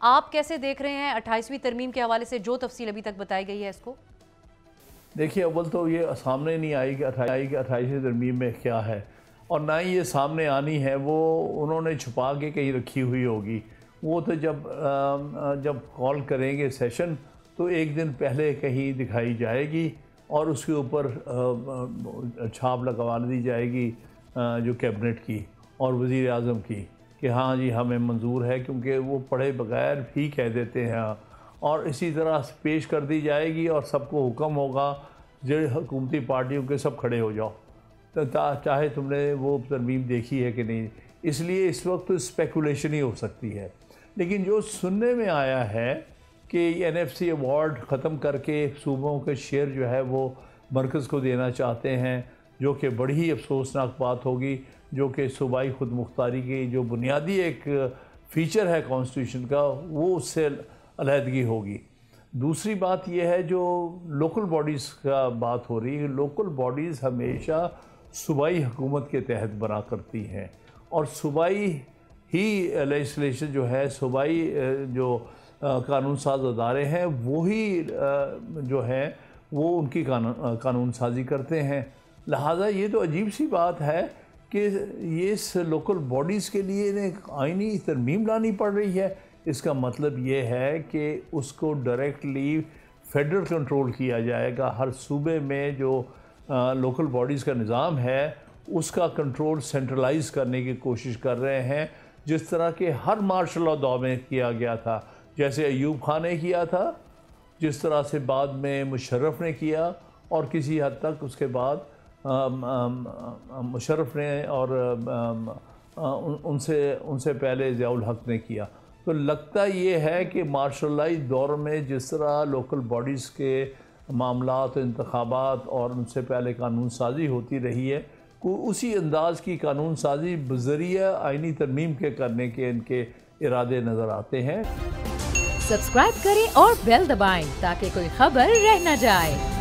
आप कैसे देख रहे हैं 28वीं तरमीम के हवाले से जो तफसील अभी तक बताई गई है इसको? देखिए, अव्वल तो ये सामने नहीं आई कि 28वीं तरमीम में क्या है, और ना ही ये सामने आनी है। वो उन्होंने छुपा के कहीं रखी हुई होगी। वो तो जब कॉल करेंगे सेशन तो एक दिन पहले कहीं दिखाई जाएगी और उसके ऊपर छाप लगवा दी जाएगी जो कैबिनेट की और वज़ीर आज़म की कि हाँ जी हमें मंजूर है, क्योंकि वो पढ़े बगैर भी कह देते हैं। और इसी तरह पेश कर दी जाएगी और सबको हुक्म होगा जो हुकूमती पार्टियों के सब खड़े हो जाओ, तो चाहे तुमने वो तरमीम देखी है कि नहीं। इसलिए इस वक्त तो स्पेकुलेशन ही हो सकती है। लेकिन जो सुनने में आया है कि NFC अवार्ड ख़त्म करके सूबों के शेयर जो है वो मरकज़ को देना चाहते हैं, जो कि बड़ी ही अफसोसनाक बात होगी, जो कि सूबाई खुद मुख्तारी की जो बुनियादी एक फ़ीचर है कॉन्स्टिट्यूशन का, वो उससे अलहदगी होगी। दूसरी बात यह है जो लोकल बॉडीज़ का बात हो रही है। लोकल बॉडीज़ हमेशा सूबाई हुकूमत के तहत बना करती हैं और सूबाई ही लेजिस्लेशन जो है, सूबाई जो कानून साज अदारे हैं वही जो है वो उनकी कानून साजी करते हैं। लिहाजा ये तो अजीब सी बात है कि ये इस लोकल बॉडीज़ के लिए एक आइनी तरमीम लानी पड़ रही है। इसका मतलब ये है कि उसको डायरेक्टली फेडरल कंट्रोल किया जाएगा। हर सूबे में जो लोकल बॉडीज़ का निज़ाम है उसका कंट्रोल सेंट्रलाइज करने की कोशिश कर रहे हैं, जिस तरह के हर मार्शल लॉ दौर में किया गया था। जैसे अयूब खान ने किया था, जिस तरह से बाद में मुशर्रफ ने किया, और किसी हद तक उसके बाद मुशर्रफ ने और उनसे पहले ज़ियाउल हक ने किया। तो लगता ये है कि मार्शलाइज दौर में जिस तरह लोकल बॉडीज़ के मामलात, इंतखाबात और उनसे पहले कानून साजी होती रही है, को उसी अंदाज़ की कानून साजी बज़रिया आइनी तरमीम के करने के इनके इरादे नज़र आते हैं। सब्सक्राइब करें और बेल दबाएं ताकि कोई खबर रह न जाए।